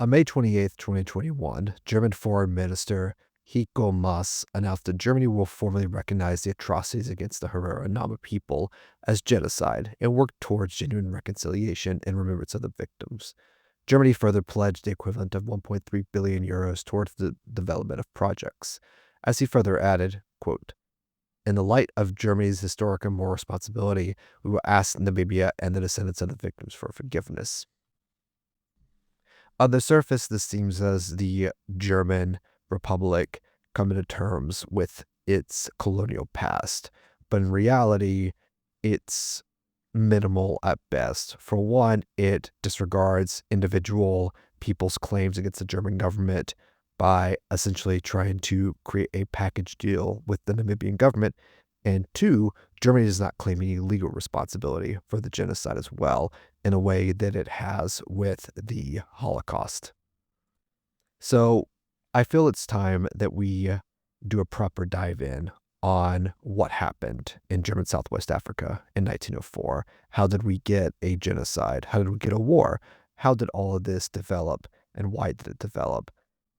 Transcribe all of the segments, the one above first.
On May 28, 2021, German Foreign Minister Heiko Maas announced that Germany will formally recognize the atrocities against the Herero and Nama people as genocide and work towards genuine reconciliation and remembrance of the victims. Germany further pledged the equivalent of 1.3 billion euros towards the development of projects. As he further added, quote, "In the light of Germany's historic and moral responsibility, we will ask Namibia and the descendants of the victims for forgiveness." On the surface, this seems as the German Republic coming to terms with its colonial past, but in reality, it's minimal at best. For one, it disregards individual people's claims against the German government by essentially trying to create a package deal with the Namibian government. And two, Germany does not claim any legal responsibility for the genocide as well, in a way that it has with the Holocaust. So I feel it's time that we do a proper dive in on what happened in German Southwest Africa in 1904. How did we get a genocide? How did we get a war? How did all of this develop, and why did it develop?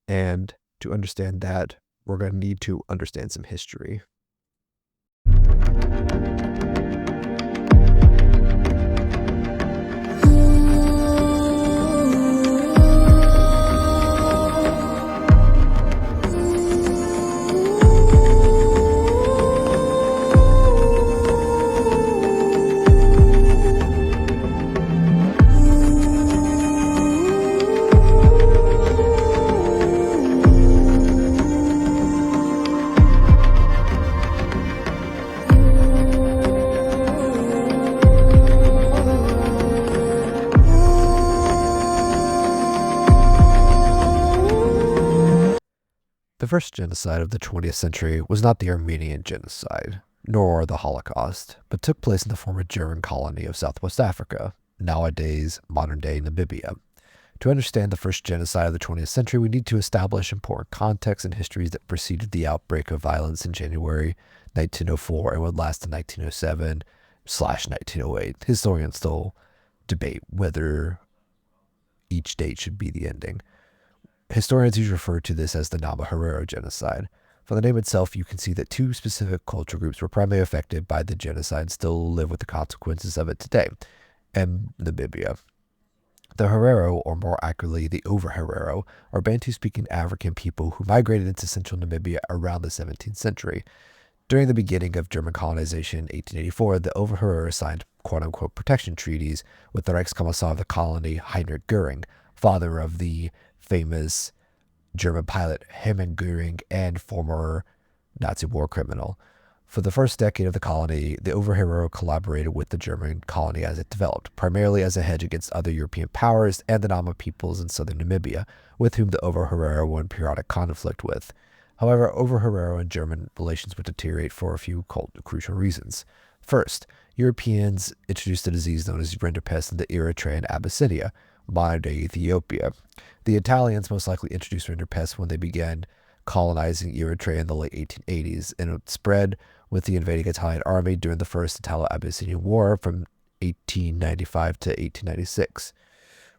And to understand that, we're going to need to understand some history. The first genocide of the 20th century was not the Armenian genocide, nor the Holocaust, but took place in the former German colony of Southwest Africa, nowadays modern-day Namibia. To understand the first genocide of the 20th century, we need to establish important context and histories that preceded the outbreak of violence in January 1904 and would last to 1907/1908. Historians still debate whether each date should be the ending. Historians usually refer to this as the Nama-Herero Genocide. From the name itself, you can see that two specific culture groups were primarily affected by the genocide and still live with the consequences of it today, and Namibia. The Herero, or more accurately, the Over-Herero, are Bantu-speaking African people who migrated into central Namibia around the 17th century. During the beginning of German colonization in 1884, the Over-Herero signed quote-unquote protection treaties with the Reichskommissar of the colony, Heinrich Göring, father of the famous German pilot Hermann Göring and former Nazi war criminal. For the first decade of the colony, the Over-Herero collaborated with the German colony as it developed, primarily as a hedge against other European powers and the Nama peoples in southern Namibia, with whom the Over-Herero were in periodic conflict with. However, Over-Herero and German relations would deteriorate for a few crucial reasons. First, Europeans introduced a disease known as rinderpest into Eritrea and Abyssinia, modern-day Ethiopia. The Italians most likely introduced rinderpest when they began colonizing Eritrea in the late 1880s, and it spread with the invading Italian army during the First Italo-Abyssinian War from 1895 to 1896.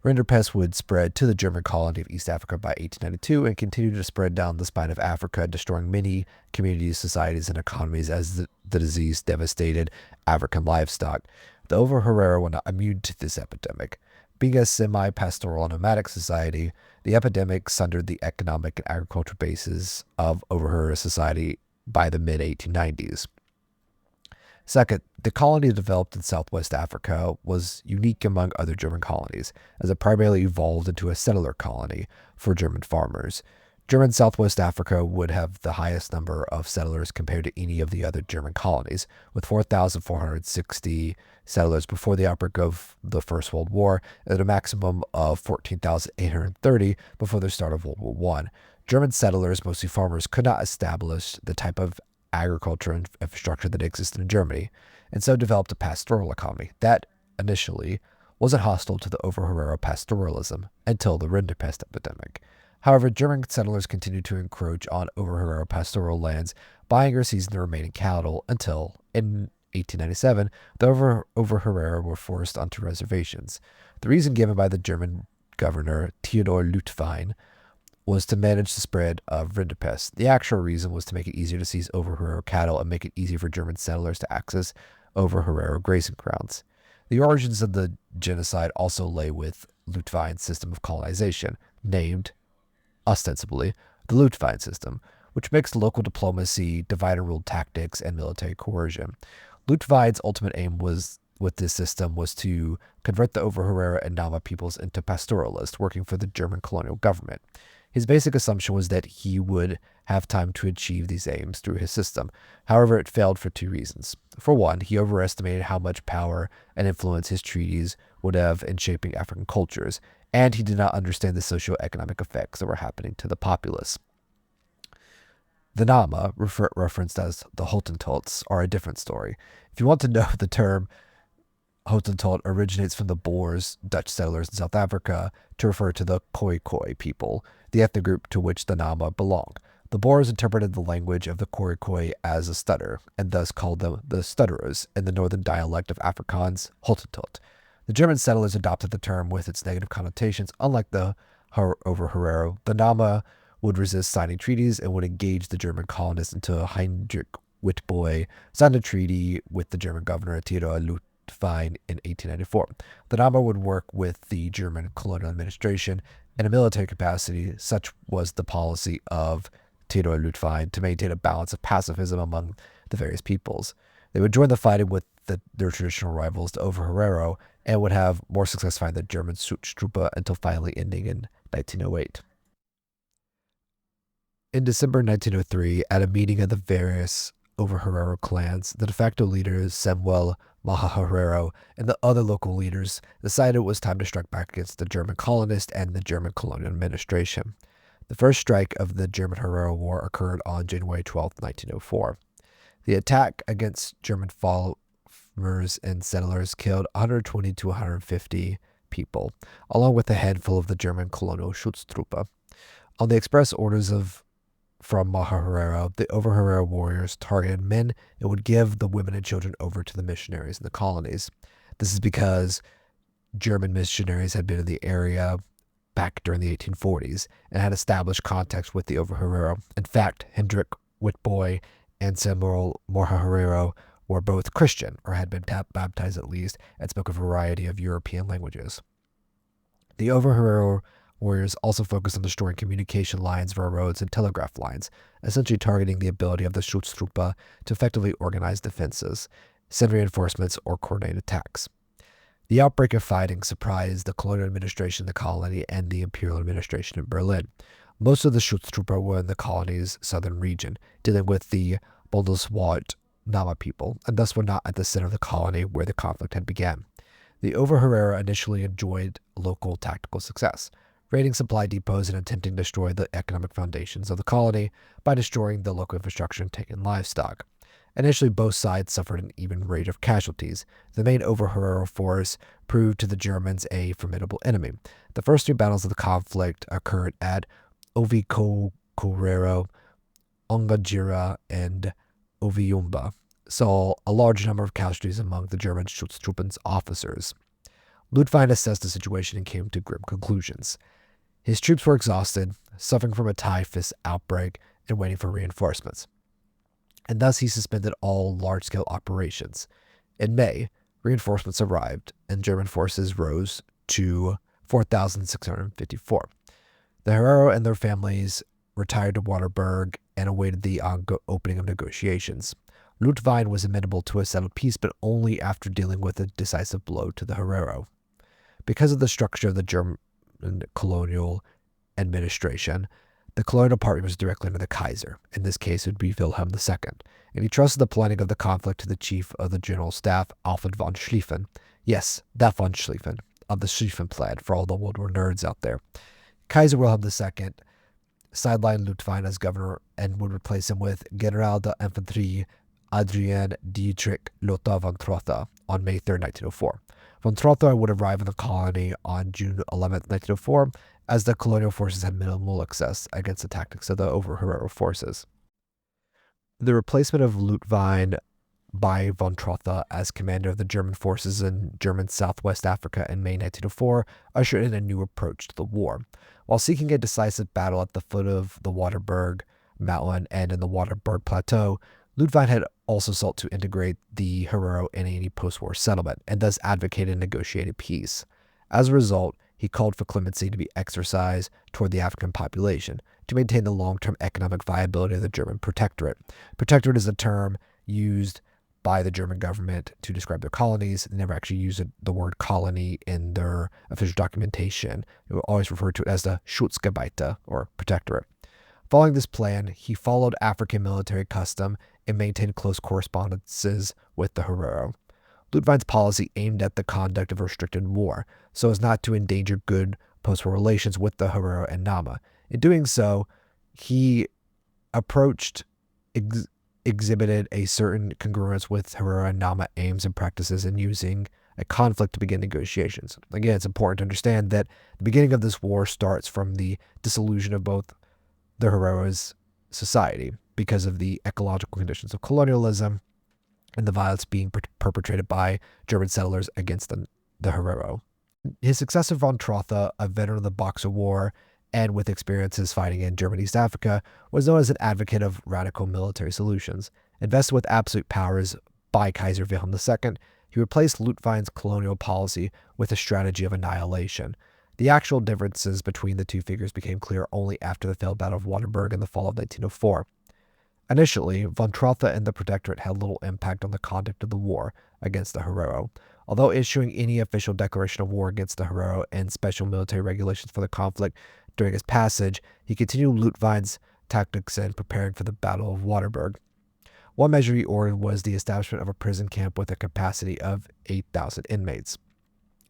Rinderpest would spread to the German colony of East Africa by 1892 and continued to spread down the spine of Africa, destroying many communities, societies, and economies as the disease devastated African livestock. The Over-Herero were not immune to this epidemic. Being a semi-pastoral nomadic society, the epidemic sundered the economic and agricultural basis of Over-Herero society by the mid-1890s. Second, the colony developed in Southwest Africa was unique among other German colonies, as it primarily evolved into a settler colony for German farmers. German Southwest Africa would have the highest number of settlers compared to any of the other German colonies, with 4,460 settlers before the outbreak of the First World War and a maximum of 14,830 before the start of World War I. German settlers, mostly farmers, could not establish the type of agriculture and infrastructure that existed in Germany, and so developed a pastoral economy that, initially, wasn't hostile to the Over-Herero pastoralism until the rinderpest epidemic. However, German settlers continued to encroach on Over-Herero pastoral lands, buying or seizing the remaining cattle until, in 1897, the Over-Herero were forced onto reservations. The reason given by the German governor, Theodor Lutvine, was to manage the spread of rinderpest. The actual reason was to make it easier to seize over-Herero cattle and make it easier for German settlers to access over-Herero grazing grounds. The origins of the genocide also lay with Lutvine's system of colonization, named, ostensibly, the Lutvine system, which mixed local diplomacy, divide-and-rule tactics, and military coercion. Lutvine's ultimate aim with this system was to convert the over-Herero and Nama peoples into pastoralists working for the German Colonial Government. His basic assumption was that he would have time to achieve these aims through his system. However, it failed for two reasons. For one, he overestimated how much power and influence his treaties would have in shaping African cultures, and he did not understand the socio-economic effects that were happening to the populace. The Nama, referenced as the Hottentots, are a different story. If you want to know, the term Hottentot originates from the Boers, Dutch settlers in South Africa, to refer to the Khoikhoi people, the ethnic group to which the Nama belong. The Boers interpreted the language of the Khoikhoi as a stutter, and thus called them the stutterers in the northern dialect of Afrikaans, Hottentot. The German settlers adopted the term with its negative connotations. Unlike the over-Herero, the Nama would resist signing treaties and would engage the German colonists until Heinrich Witbooi signed a treaty with the German governor Theodor Lutvine in 1894. The Nama would work with the German colonial administration in a military capacity. Such was the policy of Theodor Lutvine to maintain a balance of pacifism among the various peoples. They would join the fighting with their traditional rivals, the over-Herero, and would have more success fighting the German Schutztruppe until finally ending in 1908. In December 1903, at a meeting of the various over-Herero clans, the de facto leaders, Samuel Nama-Herero, and the other local leaders decided it was time to strike back against the German colonists and the German colonial administration. The first strike of the German-Herero War occurred on January 12, 1904. The attack against German farmers and settlers killed 120 to 150 people, along with a handful of the German colonial Schutztruppe. On the express orders from Nama-Herero, the over-Herero warriors targeted men and would give the women and children over to the missionaries in the colonies. This is because German missionaries had been in the area back during the 1840s and had established contacts with the over-Herero. In fact, Heinrich Witbooi and Samuel Nama-Herero were both Christian, or had been baptized at least, and spoke a variety of European languages. The over-Herero warriors also focused on destroying communication lines, railroads, and telegraph lines, essentially targeting the ability of the Schutztruppe to effectively organize defenses, send reinforcements, or coordinate attacks. The outbreak of fighting surprised the colonial administration in the colony and the imperial administration in Berlin. Most of the Schutztruppe were in the colony's southern region, dealing with the Bundeswehr Nama people, and thus were not at the center of the colony where the conflict had begun. The over-Herero initially enjoyed local tactical success, raiding supply depots and attempting to destroy the economic foundations of the colony by destroying the local infrastructure and taking livestock. Initially, both sides suffered an even rate of casualties. The main over-Herero force proved to the Germans a formidable enemy. The first three battles of the conflict occurred at Ovikokorero, Ongajira, and Oviumba, saw a large number of casualties among the German Schutztruppen's officers. Lutvine assessed the situation and came to grim conclusions. His troops were exhausted, suffering from a typhus outbreak, and waiting for reinforcements, and thus he suspended all large-scale operations. In May, reinforcements arrived, and German forces rose to 4,654. The Herero and their families retired to Waterberg and awaited the opening of negotiations. Lutvine was amenable to a settled peace, but only after dealing with a decisive blow to the Herero. Because of the structure of the German colonial administration, the colonial department was directly under the Kaiser. In this case, it would be Wilhelm II, and he trusted the planning of the conflict to the chief of the general staff, Alfred von Schlieffen. Yes, that von Schlieffen, of the Schlieffen plan, for all the World War nerds out there. Kaiser Wilhelm II sidelined Lutvine as governor and would replace him with General d'Infanterie Adrien Dietrich Lothar von Trotha on May 3, 1904. Von Trotha would arrive in the colony on June 11, 1904, as the colonial forces had minimal success against the tactics of the over-Herero forces. The replacement of Lutvine by von Trotha as commander of the German forces in German Southwest Africa in May 1904 ushered in a new approach to the war. While seeking a decisive battle at the foot of the Waterberg Mountain and in the Waterberg Plateau, Ludwig had also sought to integrate the Herero in any post-war settlement and thus advocated negotiated peace. As a result, he called for clemency to be exercised toward the African population to maintain the long-term economic viability of the German protectorate. Protectorate is a term used by the German government to describe their colonies. They never actually use the word colony in their official documentation. They will always refer to it as the Schutzgebiete, or protectorate. Following this plan, he followed African military custom and maintained close correspondences with the Herero. Ludwig's policy aimed at the conduct of a restricted war, so as not to endanger good post-war relations with the Herero and Nama. In doing so, he exhibited a certain congruence with Herero and Nama aims and practices in using a conflict to begin negotiations. Again, it's important to understand that the beginning of this war starts from the disillusion of both the Herero's society because of the ecological conditions of colonialism and the violence being perpetrated by German settlers against the Herero. His successor von Trotha, a veteran of the Boxer War and with experiences fighting in German East Africa, was known as an advocate of radical military solutions. Invested with absolute powers by Kaiser Wilhelm II, he replaced Ludwig's colonial policy with a strategy of annihilation. The actual differences between the two figures became clear only after the failed Battle of Waterberg in the fall of 1904. Initially, von Trotha and the Protectorate had little impact on the conduct of the war against the Herero. Although issuing any official declaration of war against the Herero and special military regulations for the conflict during his passage, he continued Ludwig's tactics in preparing for the Battle of Waterberg. One measure he ordered was the establishment of a prison camp with a capacity of 8,000 inmates.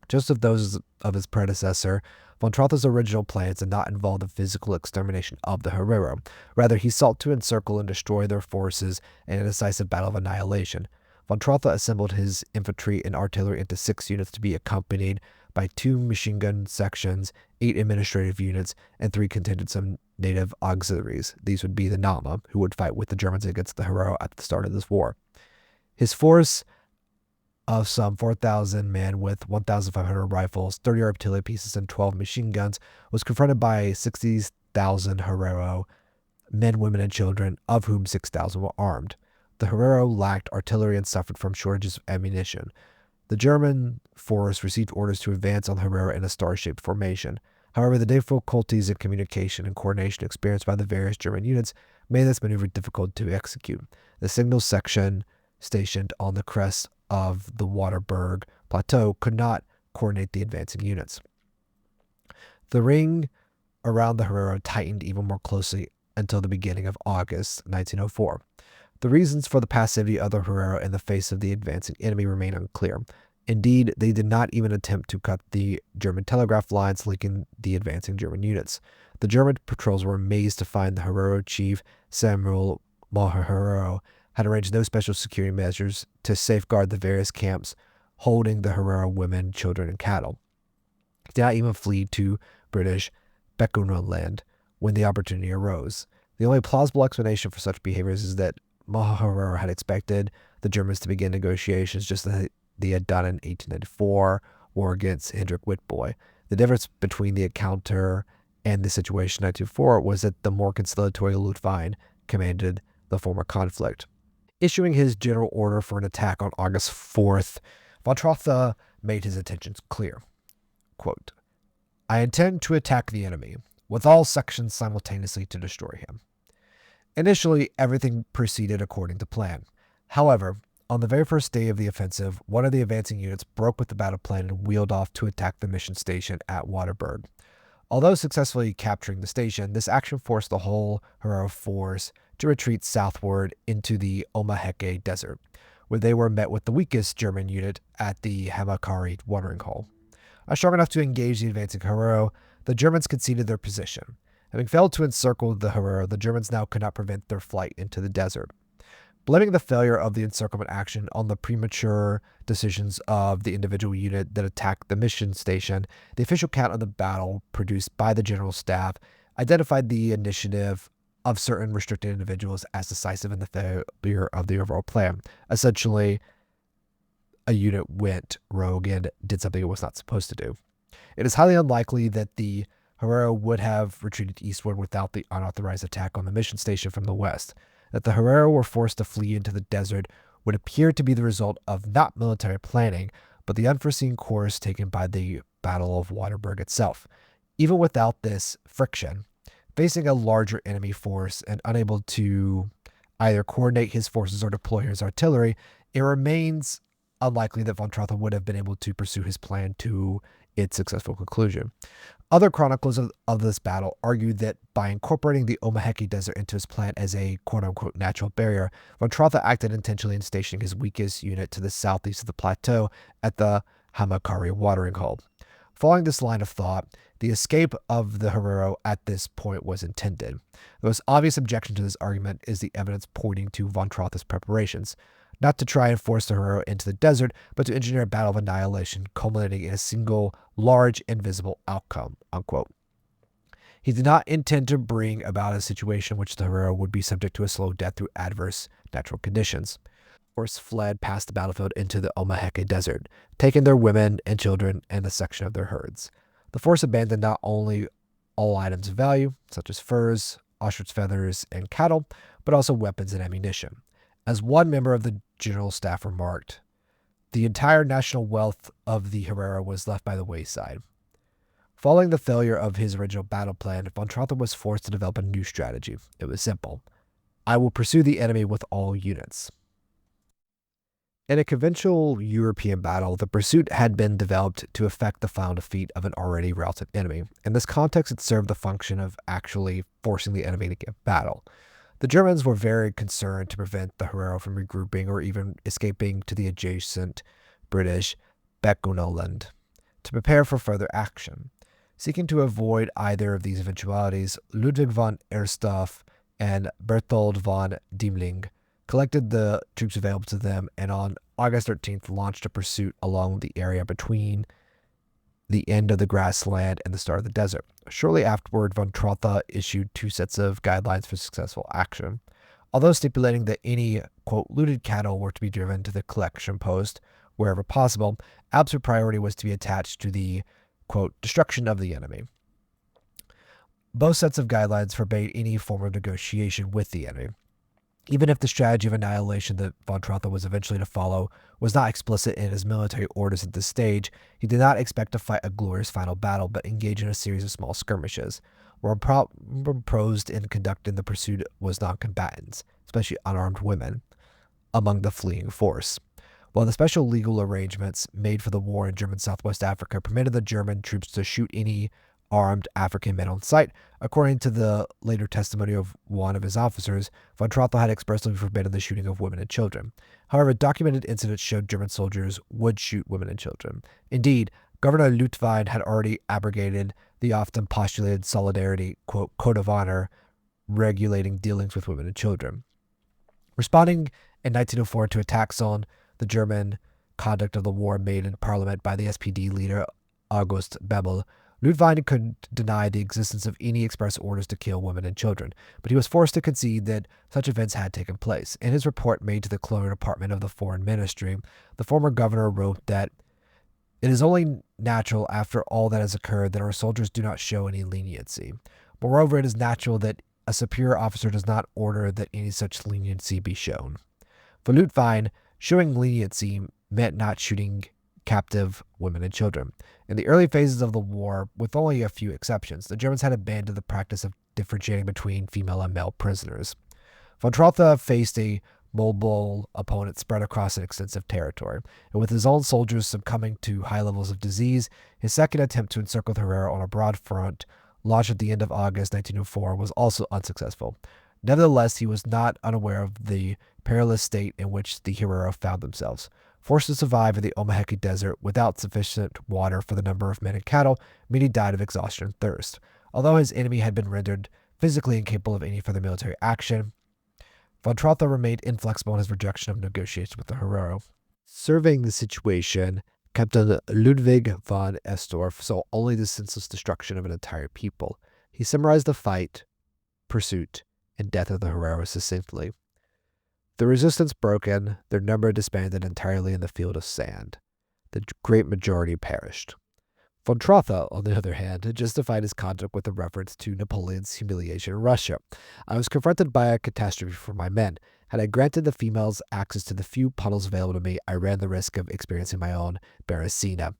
Just as those of his predecessor, von Trotha's original plans did not involve the physical extermination of the Herero. Rather, he sought to encircle and destroy their forces in a decisive battle of annihilation. Von Trotha assembled his infantry and artillery into 6 units to be accompanied by 2 machine gun sections, 8 administrative units, and 3 contingents of native auxiliaries. These would be the Nama, who would fight with the Germans against the Herero at the start of this war. His force of some 4,000 men with 1,500 rifles, 30 artillery pieces, and 12 machine guns was confronted by 60,000 Herero, men, women, and children, of whom 6,000 were armed. The Herero lacked artillery and suffered from shortages of ammunition. The German force received orders to advance on the Herero in a star-shaped formation. However, the difficulties in communication and coordination experienced by the various German units made this maneuver difficult to execute. The signal section stationed on the crest of the Waterberg Plateau could not coordinate the advancing units. The ring around the Herero tightened even more closely until the beginning of August 1904. The reasons for the passivity of the Herero in the face of the advancing enemy remain unclear. Indeed, they did not even attempt to cut the German telegraph lines linking the advancing German units. The German patrols were amazed to find the Herero chief, Samuel Nama-Herero, had arranged no special security measures to safeguard the various camps holding the Herero women, children, and cattle. He did not even flee to British Bechuanaland when the opportunity arose. The only plausible explanation for such behaviors is that Nama-Herero had expected the Germans to begin negotiations just as they had done in 1894 war against Hendrik Witbooi. The difference between the encounter and the situation in 1904 was that the more conciliatory Ludwig commanded the former conflict. Issuing his general order for an attack on August 4th, von Trotha made his intentions clear. Quote, "I intend to attack the enemy, with all sections simultaneously to destroy him." Initially, everything proceeded according to plan. However, on the very first day of the offensive, one of the advancing units broke with the battle plan and wheeled off to attack the mission station at Waterberg. Although successfully capturing the station, this action forced the whole Herero force to retreat southward into the Omaheke Desert, where they were met with the weakest German unit at the Hamakari watering hole. Not strong enough to engage the advancing Herero, the Germans conceded their position. Having failed to encircle the Herero, the Germans now could not prevent their flight into the desert. Blaming the failure of the encirclement action on the premature decisions of the individual unit that attacked the mission station, the official account of the battle produced by the General Staff identified the initiative of certain restricted individuals as decisive in the failure of the overall plan. Essentially, a unit went rogue and did something it was not supposed to do. It is highly unlikely that the Herero would have retreated eastward without the unauthorized attack on the mission station from the west. That the Herero were forced to flee into the desert would appear to be the result of not military planning, but the unforeseen course taken by the Battle of Waterberg itself. Even without this friction, facing a larger enemy force and unable to either coordinate his forces or deploy his artillery, it remains unlikely that von Trotha would have been able to pursue his plan to its successful conclusion. Other chroniclers of this battle argued that by incorporating the Omaheke Desert into his plan as a quote-unquote natural barrier, von Trotha acted intentionally in stationing his weakest unit to the southeast of the plateau at the Hamakari watering hole. Following this line of thought, the escape of the Herero at this point was intended. The most obvious objection to this argument is the evidence pointing to von Trotha's preparations, not to try and force the Herero into the desert, but to engineer a battle of annihilation culminating in a single, large, invisible outcome, unquote. He did not intend to bring about a situation in which the Herero would be subject to a slow death through adverse natural conditions. The force fled past the battlefield into the Omaheke Desert, taking their women and children and a section of their herds. The force abandoned not only all items of value, such as furs, ostrich feathers, and cattle, but also weapons and ammunition. As one member of the general staff remarked, the entire national wealth of the Herero was left by the wayside. Following the failure of his original battle plan, von Trotha was forced to develop a new strategy. It was simple. I will pursue the enemy with all units. In a conventional European battle, the pursuit had been developed to effect the final defeat of an already routed enemy. In this context, it served the function of actually forcing the enemy to give battle. The Germans were very concerned to prevent the Herero from regrouping or even escaping to the adjacent British Bechuanaland to prepare for further action. Seeking to avoid either of these eventualities, Ludwig von Erstoff and Berthold von Diemling collected the troops available to them and on August 13th launched a pursuit along the area between the end of the grassland and the start of the desert. Shortly afterward, von Trotha issued two sets of guidelines for successful action. Although stipulating that any, quote, looted cattle were to be driven to the collection post wherever possible, absolute priority was to be attached to the, quote, destruction of the enemy. Both sets of guidelines forbade any form of negotiation with the enemy. Even if the strategy of annihilation that von Trotha was eventually to follow was not explicit in his military orders at this stage, he did not expect to fight a glorious final battle, but engage in a series of small skirmishes. Where proposed in conducting the pursuit was non-combatants, especially unarmed women, among the fleeing force. While the special legal arrangements made for the war in German Southwest Africa permitted the German troops to shoot any armed African men on sight, according to the later testimony of one of his officers, von Trotha had expressly forbidden the shooting of women and children. However, documented incidents showed German soldiers would shoot women and children. Indeed, Governor Leutwein had already abrogated the often postulated solidarity, quote, code of honor regulating dealings with women and children. Responding in 1904 to attacks on the German conduct of the war made in Parliament by the SPD leader August Bebel, Leutwein could deny the existence of any express orders to kill women and children, but he was forced to concede that such events had taken place. In his report made to the Colonial Department of the Foreign Ministry, the former governor wrote that it is only natural after all that has occurred that our soldiers do not show any leniency. Moreover, it is natural that a superior officer does not order that any such leniency be shown. For Leutwein, showing leniency meant not shooting captive women and children. In the early phases of the war, with only a few exceptions, the Germans had abandoned the practice of differentiating between female and male prisoners. Von Trotha faced a mobile opponent spread across an extensive territory, and with his own soldiers succumbing to high levels of disease, his second attempt to encircle the Herero on a broad front, launched at the end of August 1904, was also unsuccessful. Nevertheless, he was not unaware of the perilous state in which the Herero found themselves. Forced to survive in the Omaheke Desert without sufficient water for the number of men and cattle, many died of exhaustion and thirst. Although his enemy had been rendered physically incapable of any further military action, von Trotha remained inflexible in his rejection of negotiations with the Herero. Surveying the situation, Captain Ludwig von Estorff saw only the senseless destruction of an entire people. He summarized the pursuit, and death of the Herero succinctly. The resistance broken, their number disbanded entirely in the field of sand. The great majority perished. Von Trotha, on the other hand, justified his conduct with a reference to Napoleon's humiliation in Russia. I was confronted by a catastrophe for my men. Had I granted the females access to the few puddles available to me, I ran the risk of experiencing my own Beresina.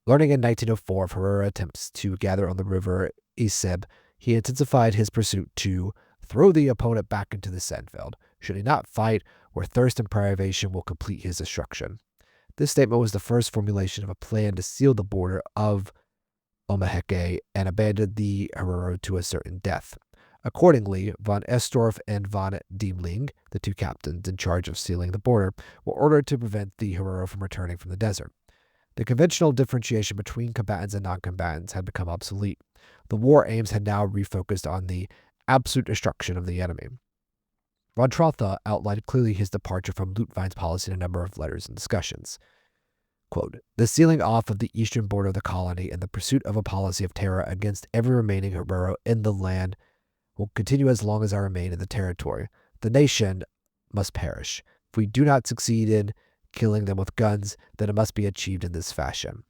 Learning in 1904 of Herero attempts to gather on the river Iseb, he intensified his pursuit to throw the opponent back into the sandfield. Should he not fight, where thirst and privation will complete his destruction. This statement was the first formulation of a plan to seal the border of Omaheke and abandon the Herero to a certain death. Accordingly, von Estorff and von Diemling, the two captains in charge of sealing the border, were ordered to prevent the Herero from returning from the desert. The conventional differentiation between combatants and non-combatants had become obsolete. The war aims had now refocused on the absolute destruction of the enemy. Von Trotha outlined clearly his departure from Lutwein's policy in a number of letters and discussions. Quote, the sealing off of the eastern border of the colony and the pursuit of a policy of terror against every remaining Herero in the land will continue as long as I remain in the territory. The nation must perish. If we do not succeed in killing them with guns, then it must be achieved in this fashion.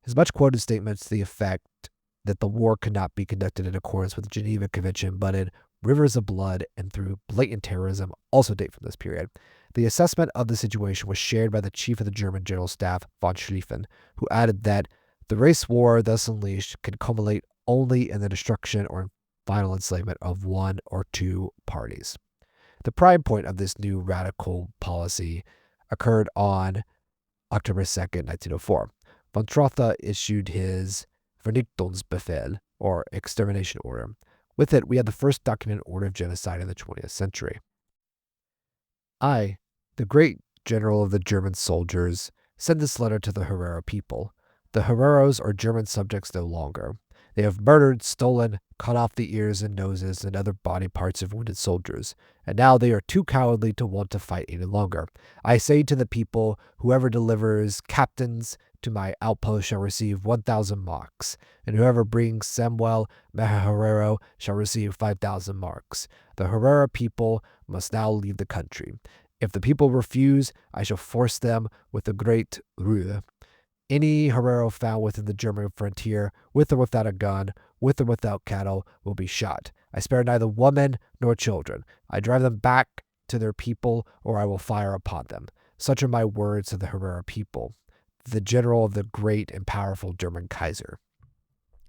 His much-quoted statements to the effect that the war could not be conducted in accordance with the Geneva Convention, but in rivers of blood and through blatant terrorism also date from this period. The assessment of the situation was shared by the chief of the German General Staff, von Schlieffen, who added that the race war thus unleashed can culminate only in the destruction or final enslavement of one or two parties. The prime point of this new radical policy occurred on October 2nd, 1904. Von Trotha issued his Vernichtungsbefehl, or extermination order. With it, we had the first documented order of genocide in the 20th century. I, the great general of the German soldiers, send this letter to the Herero people. The Hereros are German subjects no longer. They have murdered, stolen, cut off the ears and noses and other body parts of wounded soldiers, and now they are too cowardly to want to fight any longer. I say to the people, whoever delivers captains to my outpost shall receive 1,000 marks, and whoever brings Samuel Nama-Herero shall receive 5,000 marks. The Herero people must now leave the country. If the people refuse, I shall force them with a great Ruhe. Any Herero found within the German frontier, with or without a gun, with or without cattle, will be shot. I spare neither women nor children. I drive them back to their people, or I will fire upon them. Such are my words to the Herero people, the general of the great and powerful German Kaiser.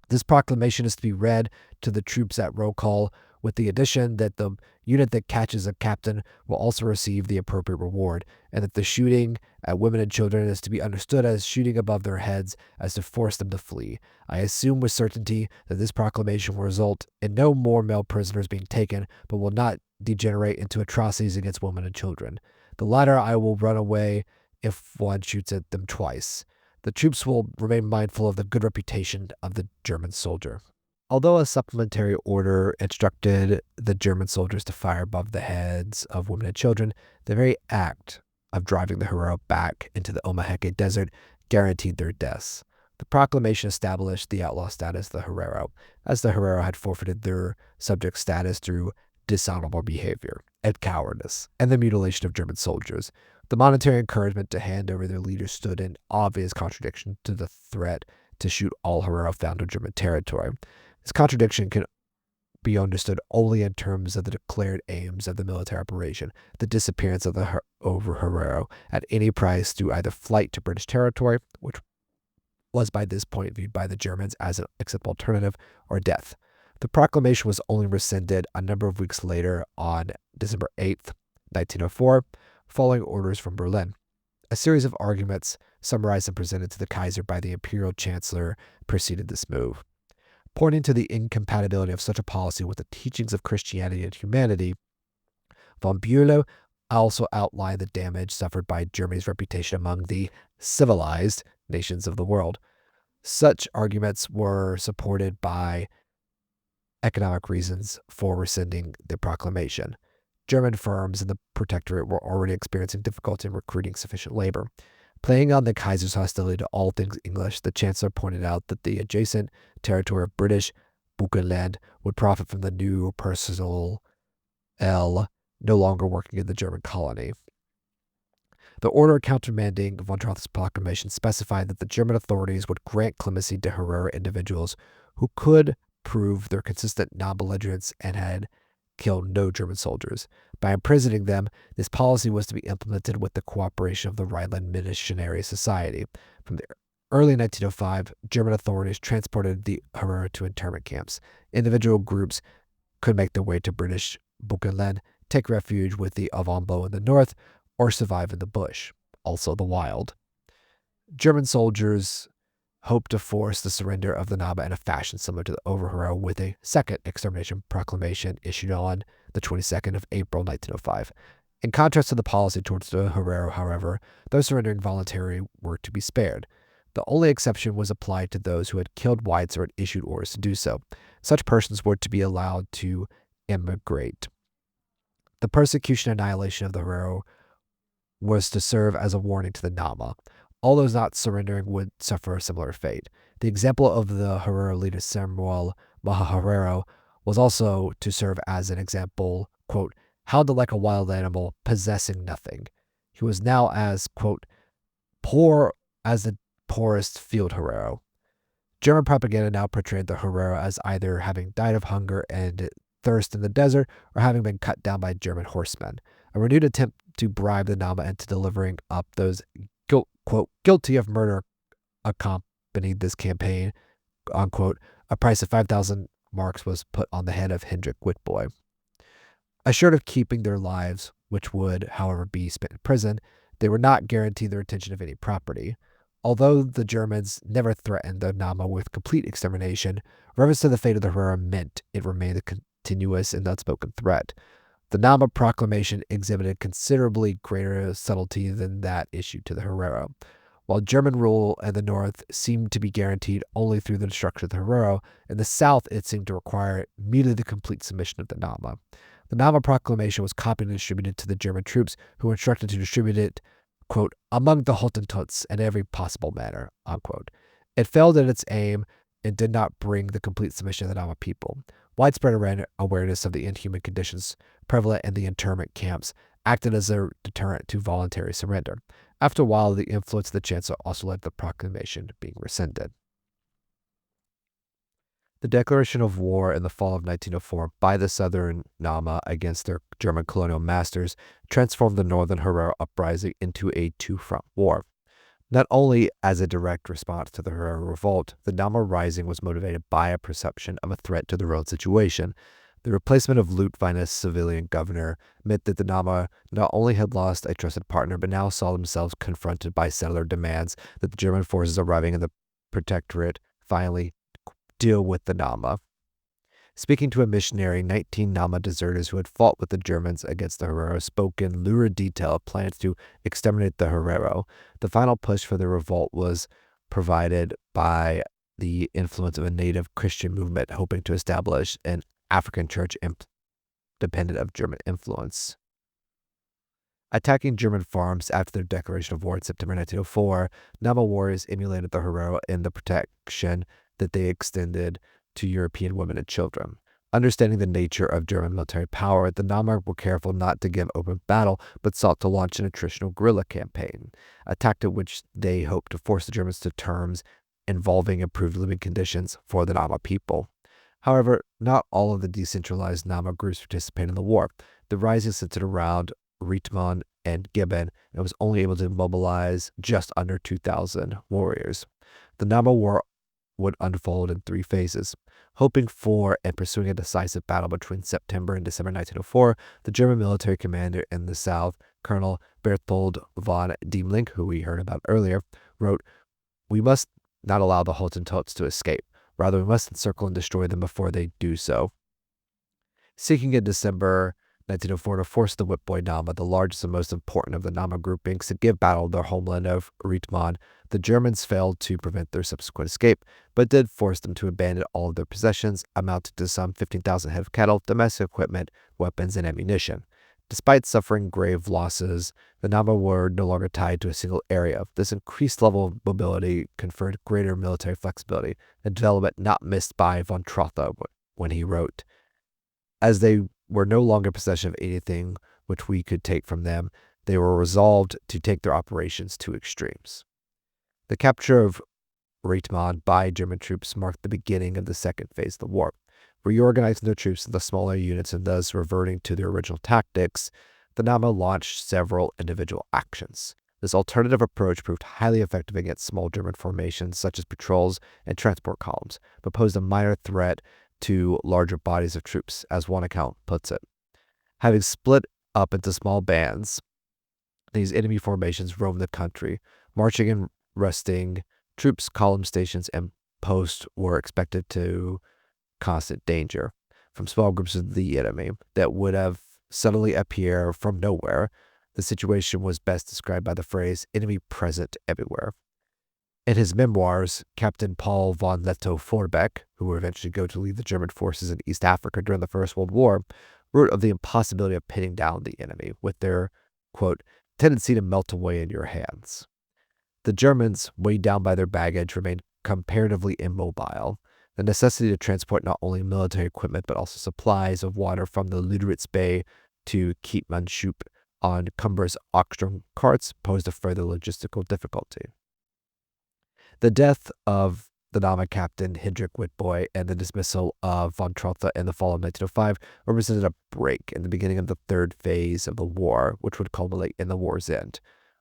This proclamation is to be read to the troops at roll call, with the addition that the unit that catches a captain will also receive the appropriate reward, and that the shooting at women and children is to be understood as shooting above their heads as to force them to flee. I assume with certainty that this proclamation will result in no more male prisoners being taken, but will not degenerate into atrocities against women and children. The latter I will run away if one shoots at them twice. The troops will remain mindful of the good reputation of the German soldier. Although a supplementary order instructed the German soldiers to fire above the heads of women and children, the very act of driving the Herero back into the Omaheke Desert guaranteed their deaths. The proclamation established the outlaw status of the Herero, as the Herero had forfeited their subject status through dishonorable behavior and cowardice, and the mutilation of German soldiers. The monetary encouragement to hand over their leaders stood in obvious contradiction to the threat to shoot all Herero found in German territory. This contradiction can be understood only in terms of the declared aims of the military operation, the disappearance of the Herero at any price through either flight to British territory, which was by this point viewed by the Germans as an acceptable alternative, or death. The proclamation was only rescinded a number of weeks later on December 8th, 1904, following orders from Berlin. A series of arguments summarized and presented to the Kaiser by the Imperial Chancellor preceded this move. Pointing to the incompatibility of such a policy with the teachings of Christianity and humanity, von Bülow also outlined the damage suffered by Germany's reputation among the civilized nations of the world. Such arguments were supported by economic reasons for rescinding the proclamation. German firms in the Protectorate were already experiencing difficulty in recruiting sufficient labor. Playing on the Kaiser's hostility to all things English, the Chancellor pointed out that the adjacent territory of British Buchenland would profit from the new personal L no longer working in the German colony. The order countermanding von Trotha's proclamation specified that the German authorities would grant clemency to Herero individuals who could prove their consistent non-belligerence and had killed no German soldiers. By imprisoning them, this policy was to be implemented with the cooperation of the Rhineland Missionary Society. From the early 1905, German authorities transported the Herero to internment camps. Individual groups could make their way to British Buchenland, take refuge with the Avambo in the north, or survive in the bush, also the wild. German soldiers hoped to force the surrender of the Nama in a fashion similar to the Herero with a second extermination proclamation issued on the 22nd of April 1905. In contrast to the policy towards the Herero, however, those surrendering voluntarily were to be spared. The only exception was applied to those who had killed whites or had issued orders to do so. Such persons were to be allowed to immigrate. The persecution and annihilation of the Herero was to serve as a warning to the Nama. All those not surrendering would suffer a similar fate. The example of the Herero leader Samuel Nama-Herero was also to serve as an example, quote, held like a wild animal, possessing nothing. He was now as, quote, poor as the poorest field Herero. German propaganda now portrayed the Herero as either having died of hunger and thirst in the desert or having been cut down by German horsemen. A renewed attempt to bribe the Nama into delivering up those quote, guilty of murder accompanied this campaign. Unquote, a price of 5,000 marks was put on the head of Hendrik Witbooi. Assured of keeping their lives, which would, however, be spent in prison, they were not guaranteed the retention of any property. Although the Germans never threatened the Nama with complete extermination, reference to the fate of the Herero meant it remained a continuous and unspoken threat. The Nama proclamation exhibited considerably greater subtlety than that issued to the Herero. While German rule in the north seemed to be guaranteed only through the destruction of the Herero, in the south it seemed to require merely the complete submission of the Nama. The Nama proclamation was copied and distributed to the German troops, who were instructed to distribute it, quote, among the Hottentots in every possible manner, unquote. It failed in its aim and did not bring the complete submission of the Nama people. Widespread awareness of the inhuman conditions prevalent in the internment camps acted as a deterrent to voluntary surrender. After a while, the influence of the chancellor also led to the proclamation being rescinded. The declaration of war in the fall of 1904 by the Southern Nama against their German colonial masters transformed the Northern Herero uprising into a two-front war. Not only as a direct response to the Herero revolt, the Nama rising was motivated by a perception of a threat to their own situation. The replacement of Lutvin as civilian governor meant that the Nama not only had lost a trusted partner, but now saw themselves confronted by settler demands that the German forces arriving in the protectorate finally deal with the Nama. Speaking to a missionary, 19 Nama deserters who had fought with the Germans against the Herero spoke in lurid detail of plans to exterminate the Herero. The final push for the revolt was provided by the influence of a native Christian movement hoping to establish an African church independent of German influence. Attacking German farms after their declaration of war in September 1904, Nama warriors emulated the Herero in the protection that they extended to European women and children. Understanding the nature of German military power, the Nama were careful not to give open battle, but sought to launch an attritional guerrilla campaign, a tactic which they hoped to force the Germans to terms involving improved living conditions for the Nama people. However, not all of the decentralized Nama groups participated in the war. The rising centered around Rietman and Gibbon and was only able to mobilize just under 2,000 warriors. The Nama War would unfold in three phases. Hoping for and pursuing a decisive battle between September and December 1904, the German military commander in the south, Colonel Berthold von Diemling, who we heard about earlier, wrote, "We must not allow the Hottentots to escape. Rather, we must encircle and destroy them before they do so." Seeking in December 1904 to force the Witbooi Nama, the largest and most important of the Nama groupings, to give battle to their homeland of Rietman, the Germans failed to prevent their subsequent escape, but did force them to abandon all of their possessions, amounting to some 15,000 head of cattle, domestic equipment, weapons, and ammunition. Despite suffering grave losses, the Nama were no longer tied to a single area. This increased level of mobility conferred greater military flexibility, a development not missed by von Trotha when he wrote, "As they were no longer possession of anything which we could take from them, they were resolved to take their operations to extremes." The capture of Reitman by German troops marked the beginning of the second phase of the war. Reorganizing their troops into smaller units and thus reverting to their original tactics, the Nama launched several individual actions. This alternative approach proved highly effective against small German formations such as patrols and transport columns, but posed a minor threat to larger bodies of troops, as one account puts it. Having split up into small bands, these enemy formations roamed the country, marching and resting. Troops, column stations, and posts were expected to constant danger from small groups of the enemy that would have suddenly appear from nowhere. The situation was best described by the phrase "enemy present everywhere." In his memoirs, Captain Paul von Lettow-Vorbeck, who would eventually go to lead the German forces in East Africa during the First World War, wrote of the impossibility of pinning down the enemy with their, quote, "tendency to melt away in your hands." The Germans, weighed down by their baggage, remained comparatively immobile. The necessity to transport not only military equipment but also supplies of water from the Luderitz Bay to Keetmanshoop on cumbrous oxen carts posed a further logistical difficulty. The death of the Nama captain Hendrik Witbooi and the dismissal of von Trotha in the fall of 1905 represented a break in the beginning of the third phase of the war, which would culminate in the war's end.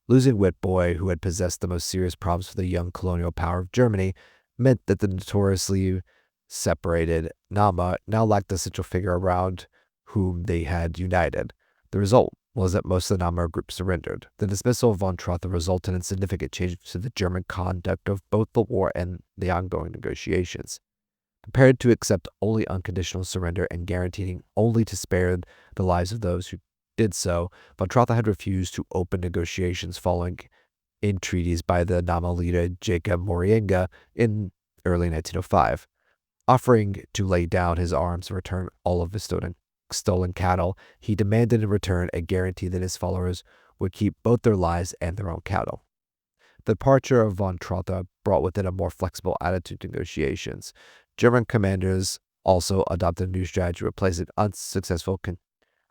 Losing Witbooi, who had possessed the most serious problems for the young colonial power of Germany, meant that the notoriously separated Nama now lacked the central figure around whom they had united. The result was that most of the Nama group surrendered. The dismissal of von Trotha resulted in significant changes to the German conduct of both the war and the ongoing negotiations. Prepared to accept only unconditional surrender and guaranteeing only to spare the lives of those who did so, von Trotha had refused to open negotiations following entreaties by the Nama leader Jacob Morienga in early 1905. Offering to lay down his arms and return all of his stolen cattle, he demanded in return a guarantee that his followers would keep both their lives and their own cattle. The departure of von Trotha brought with it a more flexible attitude to negotiations. German commanders also adopted a new strategy, replacing unsuccessful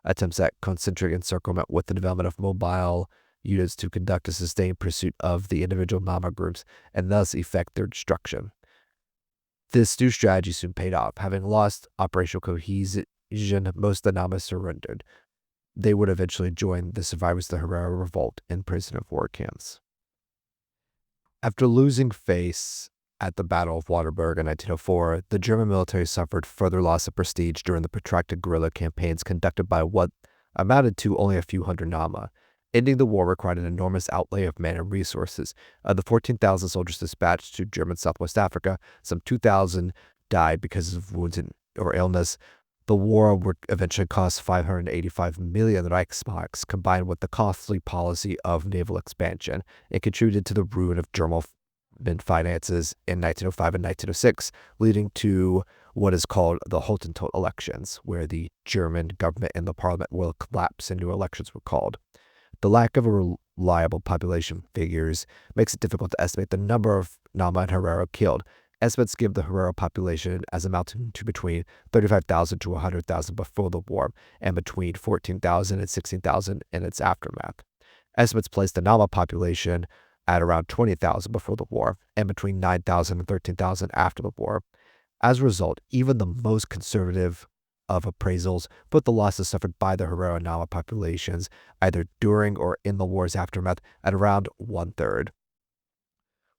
attempts at concentric encirclement with the development of mobile units to conduct a sustained pursuit of the individual Nama groups and thus effect their destruction. This new strategy soon paid off. Having lost operational cohesion, most of the Nama surrendered. They would eventually join the survivors of the Herero Revolt in prisoner of war camps. After losing face at the Battle of Waterberg in 1904, the German military suffered further loss of prestige during the protracted guerrilla campaigns conducted by what amounted to only a few hundred Nama. Ending the war required an enormous outlay of men and resources. Of the 14,000 soldiers dispatched to German Southwest Africa, some 2,000 died because of wounds or illness. The war would eventually cost 585 million Reichsmarks, combined with the costly policy of naval expansion. It contributed to the ruin of German finances in 1905 and 1906, leading to what is called the Hottentot elections, where the German government and the parliament will collapse and new elections were called. The lack of a reliable population figures makes it difficult to estimate the number of Nama and Herero killed. Estimates give the Herero population as amounting to between 35,000 to 100,000 before the war and between 14,000 and 16,000 in its aftermath. Estimates place the Nama population at around 20,000 before the war and between 9,000 and 13,000 after the war. As a result, even the most conservative of appraisals put the losses suffered by the Herero and Nama populations, either during or in the war's aftermath, at around 1/3.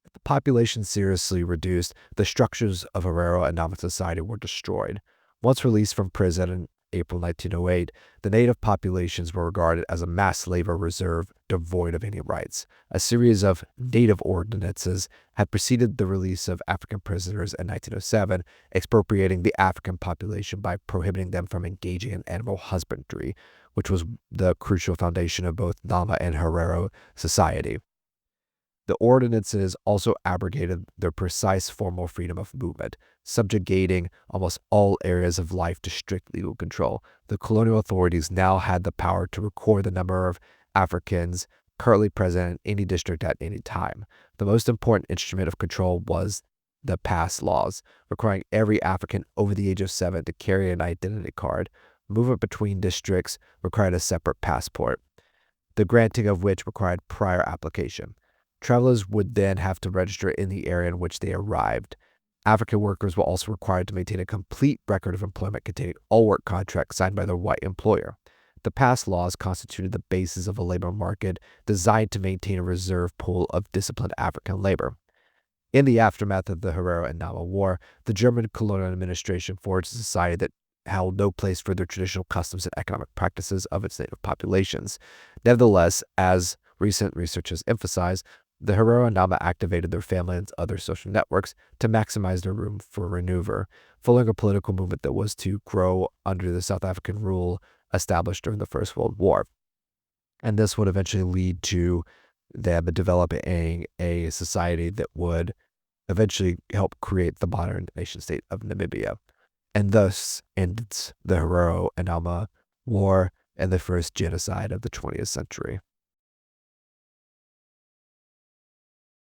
With the population seriously reduced, the structures of Herero and Nama society were destroyed. Once released from prison in April 1908, the native populations were regarded as a mass labor reserve devoid of any rights. A series of native ordinances had preceded the release of African prisoners in 1907, expropriating the African population by prohibiting them from engaging in animal husbandry, which was the crucial foundation of both Nama and Herero society. The ordinances also abrogated their precise formal freedom of movement, subjugating almost all areas of life to strict legal control. The colonial authorities now had the power to record the number of Africans currently present in any district at any time. The most important instrument of control was the pass laws, requiring every African over the age of 7 to carry an identity card. Movement between districts required a separate passport, the granting of which required prior application. Travelers would then have to register in the area in which they arrived. African workers were also required to maintain a complete record of employment containing all work contracts signed by their white employer. The pass laws constituted the basis of a labor market designed to maintain a reserve pool of disciplined African labor. In the aftermath of the Herero and Nama War, the German Colonial Administration forged a society that held no place for the traditional customs and economic practices of its native populations. Nevertheless, as recent research has emphasized, the Herero and Nama activated their family and other social networks to maximize their room for maneuver, following a political movement that was to grow under the South African rule established during the First World War. And this would eventually lead to them developing a society that would eventually help create the modern nation state of Namibia. And thus ends the Herero and Nama War and the first genocide of the 20th century.